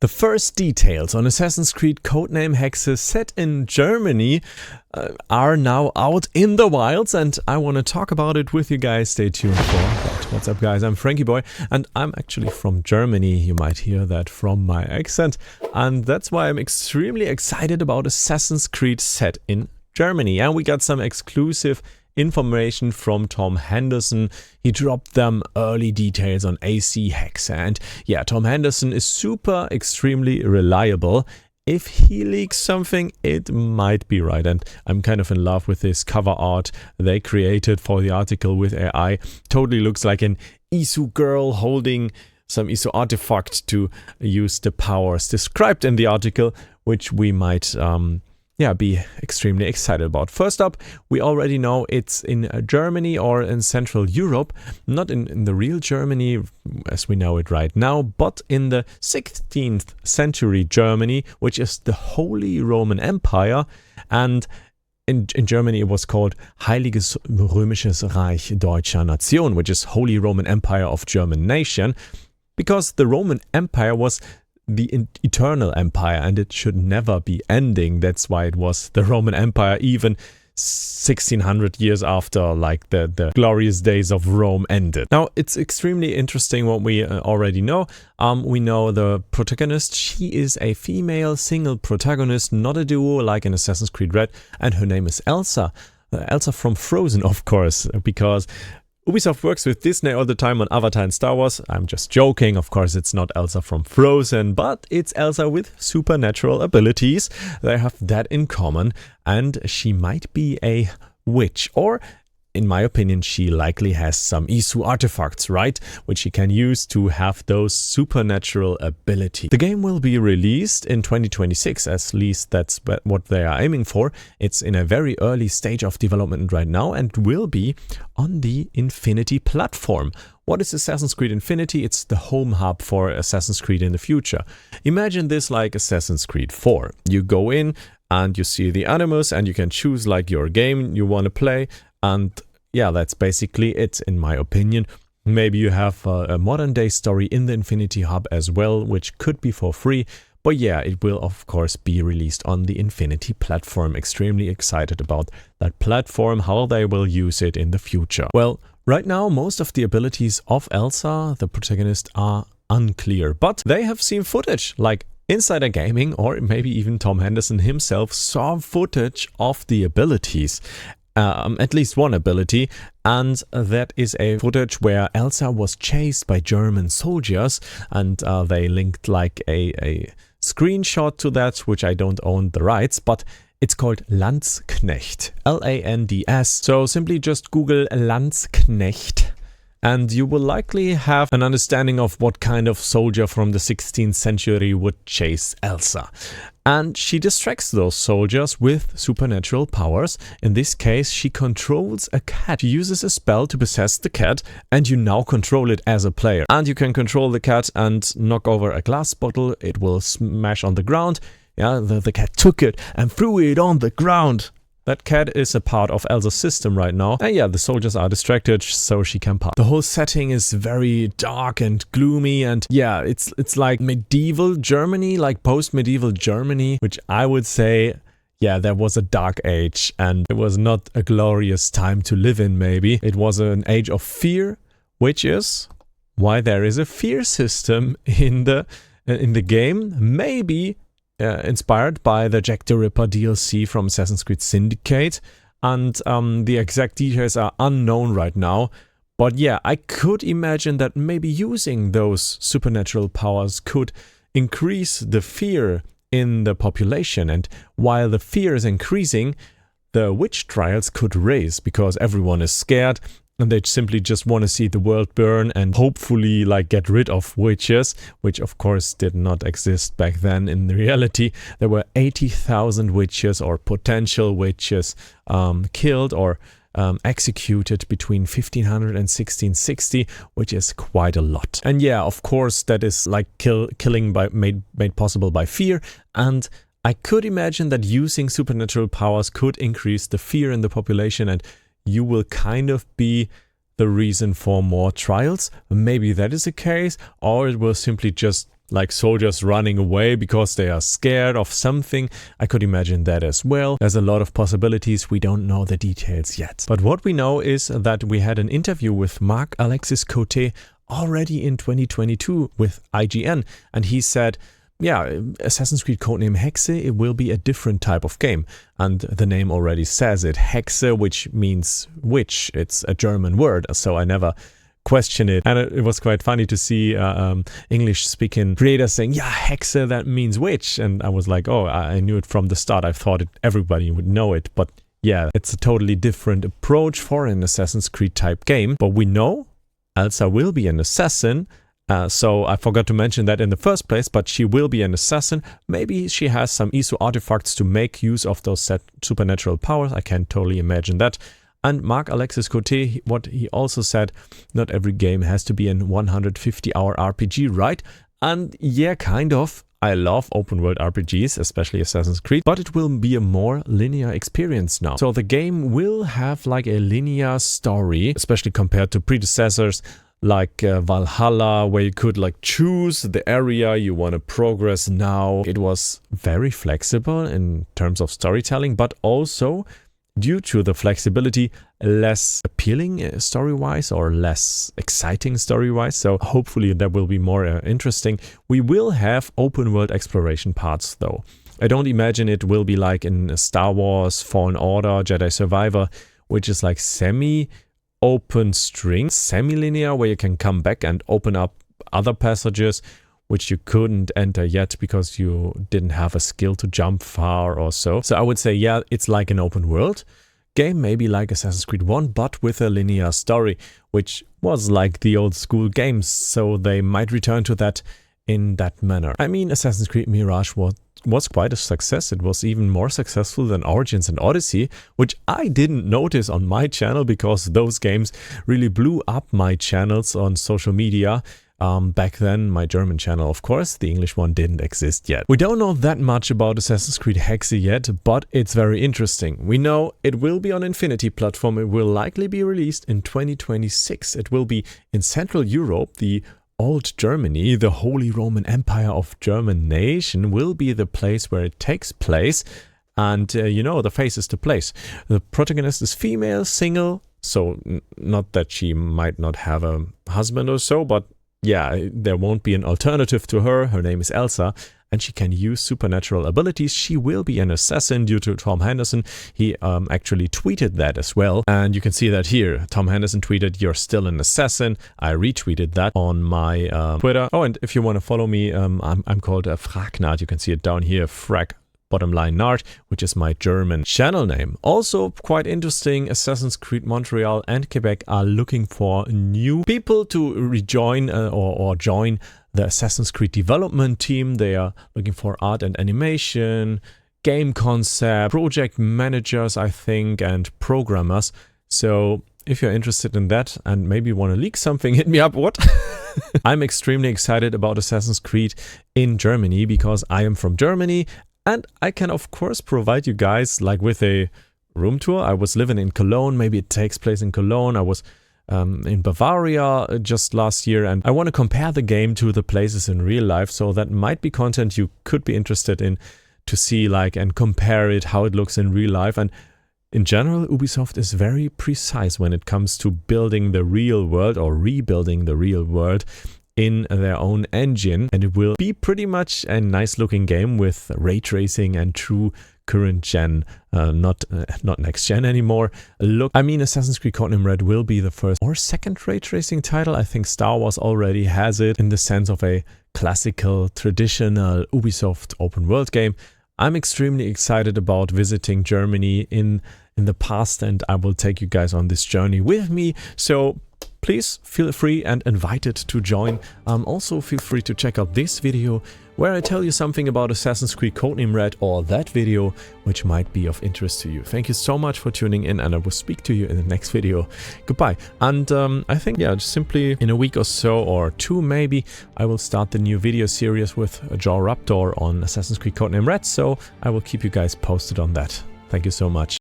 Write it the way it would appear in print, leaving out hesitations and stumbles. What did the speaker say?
The first details on Assassin's Creed Codename HEXE set in Germany are now out in the wilds, and I want to talk about it with you guys. Stay tuned for that. What's up, guys? I'm Franky Boy, and I'm actually from Germany. You might hear that from my accent, and that's why I'm extremely excited about Assassin's Creed set in Germany. And we got some exclusive information from Tom Henderson. He dropped them early details on AC Hexa, and yeah, Tom Henderson is super extremely reliable. If he leaks something, it might be right, and I'm kind of in love with this cover art they created for the article with AI. Totally looks like an ISU girl holding some ISU artifact to use the powers described in the article, which we might be extremely excited about. First up, we already know it's in Germany or in Central Europe, not in the real Germany as we know it right now, but in the 16th century Germany, which is the Holy Roman Empire. And in Germany it was called Heiliges Römisches Reich Deutscher Nation, which is Holy Roman Empire of German Nation, because the Roman Empire was the eternal empire and it should never be ending. That's why it was the Roman Empire even 1600 years after like the glorious days of Rome ended. Now it's extremely interesting what we already know. We know the protagonist, she is a female single protagonist, not a duo like in Assassin's Creed Red, and her name is Elsa. Elsa from Frozen, of course, because Ubisoft works with Disney all the time on Avatar and Star Wars. I'm just joking, of course it's not Elsa from Frozen, but it's Elsa with supernatural abilities. They have that in common, and she might be a witch, or in my opinion she likely has some ISU artifacts, right, which she can use to have those supernatural abilities. The game will be released in 2026, at least that's what they are aiming for. It's in a very early stage of development right now and will be on the Infinity platform. What is Assassin's Creed Infinity? It's the home hub for Assassin's Creed in the future. Imagine this like Assassin's Creed 4. You go in and you see the Animus and you can choose like your game you want to play. And yeah, that's basically it in my opinion. Maybe you have a modern day story in the Infinity Hub as well, which could be for free. But yeah, it will of course be released on the Infinity platform. Extremely excited about that platform, how they will use it in the future. Well, right now most of the abilities of Elsa, the protagonist, are unclear. But they have seen footage, like Insider Gaming or maybe even Tom Henderson himself saw footage of the abilities. At least one ability, and that is a footage where Elsa was chased by German soldiers, and they linked like a screenshot to that, which I don't own the rights, but it's called Landsknecht, Lands. So simply just Google Landsknecht and you will likely have an understanding of what kind of soldier from the 16th century would chase Elsa. And she distracts those soldiers with supernatural powers. In this case, she controls a cat. She uses a spell to possess the cat, and you now control it as a player. And you can control the cat and knock over a glass bottle. It will smash on the ground. Yeah, the cat took it and threw it on the ground. That cat is a part of Elsa's system right now. And yeah, the soldiers are distracted, so she can pass. The whole setting is very dark and gloomy, and yeah, it's like medieval Germany, like post-medieval Germany, which I would say, yeah, there was a dark age, and it was not a glorious time to live in, maybe. It was an age of fear, which is why there is a fear system in the game. Maybe inspired by the Jack the Ripper DLC from Assassin's Creed Syndicate, and the exact details are unknown right now. But yeah, I could imagine that maybe using those supernatural powers could increase the fear in the population, and while the fear is increasing, the witch trials could raise because everyone is scared and they simply just want to see the world burn and hopefully like get rid of witches, which of course did not exist back then in reality. There were 80,000 witches or potential witches killed or executed between 1500 and 1660, which is quite a lot. And yeah, of course that is like killing made possible by fear, and I could imagine that using supernatural powers could increase the fear in the population, and you will kind of be the reason for more trials. Maybe that is the case, or it will simply just like soldiers running away because they are scared of something. I could imagine that as well. There's a lot of possibilities. We don't know the details yet. But what we know is that we had an interview with Marc-Alexis Cote already in 2022 with IGN, and he said, yeah, Assassin's Creed Codename HEXE, it will be a different type of game. And the name already says it, Hexe, which means witch. It's a German word, so I never question it. And it was quite funny to see English-speaking creators saying, yeah, Hexe, that means witch. And I was like, oh, I knew it from the start. I thought everybody would know it. But yeah, it's a totally different approach for an Assassin's Creed type game. But we know Elsa will be an assassin. So I forgot to mention that in the first place, but she will be an assassin. Maybe she has some ISO artifacts to make use of those set supernatural powers. I can totally imagine that. And Marc-Alexis Cote, what he also said, not every game has to be an 150-hour RPG, right? And yeah, kind of. I love open world RPGs, especially Assassin's Creed, but it will be a more linear experience now. So the game will have like a linear story, especially compared to predecessors like Valhalla, where you could like choose the area you want to progress now. It was very flexible in terms of storytelling, but also due to the flexibility, less appealing story-wise or less exciting story-wise. So hopefully that will be more interesting. We will have open world exploration parts though. I don't imagine it will be like in Star Wars, Fallen Order, Jedi Survivor, which is like semi-open string, semi-linear, where you can come back and open up other passages which you couldn't enter yet because you didn't have a skill to jump far or so. So I would say, yeah, it's like an open world game, maybe like Assassin's Creed 1, but with a linear story, which was like the old school games. So they might return to that in that manner. I mean, Assassin's Creed Mirage was quite a success. It was even more successful than Origins and Odyssey, which I didn't notice on my channel because those games really blew up my channels on social media. Back then, my German channel, of course, the English one didn't exist yet. We don't know that much about Assassin's Creed Hexe yet, but it's very interesting. We know it will be on Infinity platform. It will likely be released in 2026. It will be in Central Europe. The old Germany, the Holy Roman Empire of German nation, will be the place where it takes place. And, you know, the face is the place. The protagonist is female, single, so not that she might not have a husband or so, but yeah, there won't be an alternative to her. Her name is Elsa, and she can use supernatural abilities. She will be an assassin due to Tom Henderson. He actually tweeted that as well. And you can see that here. Tom Henderson tweeted, "You're still an assassin." I retweeted that on my Twitter. Oh, and if you want to follow me, I'm called Fragnard. You can see it down here, Frag bottom line Nard, which is my German channel name. Also quite interesting, Assassin's Creed Montreal and Quebec are looking for new people to rejoin or join the Assassin's Creed development team. They are looking for art and animation, game concept, project managers, I think, and programmers. So if you're interested in that and maybe want to leak something, hit me up. What? I'm extremely excited about Assassin's Creed in Germany because I am from Germany. And I can, of course, provide you guys like with a room tour. I was living in Cologne. Maybe it takes place in Cologne. I was in Bavaria just last year. And I want to compare the game to the places in real life. So that might be content you could be interested in to see like and compare it, how it looks in real life. And in general, Ubisoft is very precise when it comes to building the real world or rebuilding the real world in their own engine, and it will be pretty much a nice looking game with ray tracing and true current gen, not next gen anymore. Look, I mean, Assassin's Creed Codename Red will be the first or second ray tracing title. I think Star Wars already has it in the sense of a classical, traditional Ubisoft open world game. I'm extremely excited about visiting Germany in the past, and I will take you guys on this journey with me. So please feel free and invited to join. Also feel free to check out this video where I tell you something about Assassin's Creed Codename Red, or that video which might be of interest to you. Thank you so much for tuning in, and I will speak to you in the next video. Goodbye. And I think, yeah, just simply in a week or so, or two maybe, I will start the new video series with Jaw Raptor on Assassin's Creed Codename Red, so I will keep you guys posted on that. Thank you so much.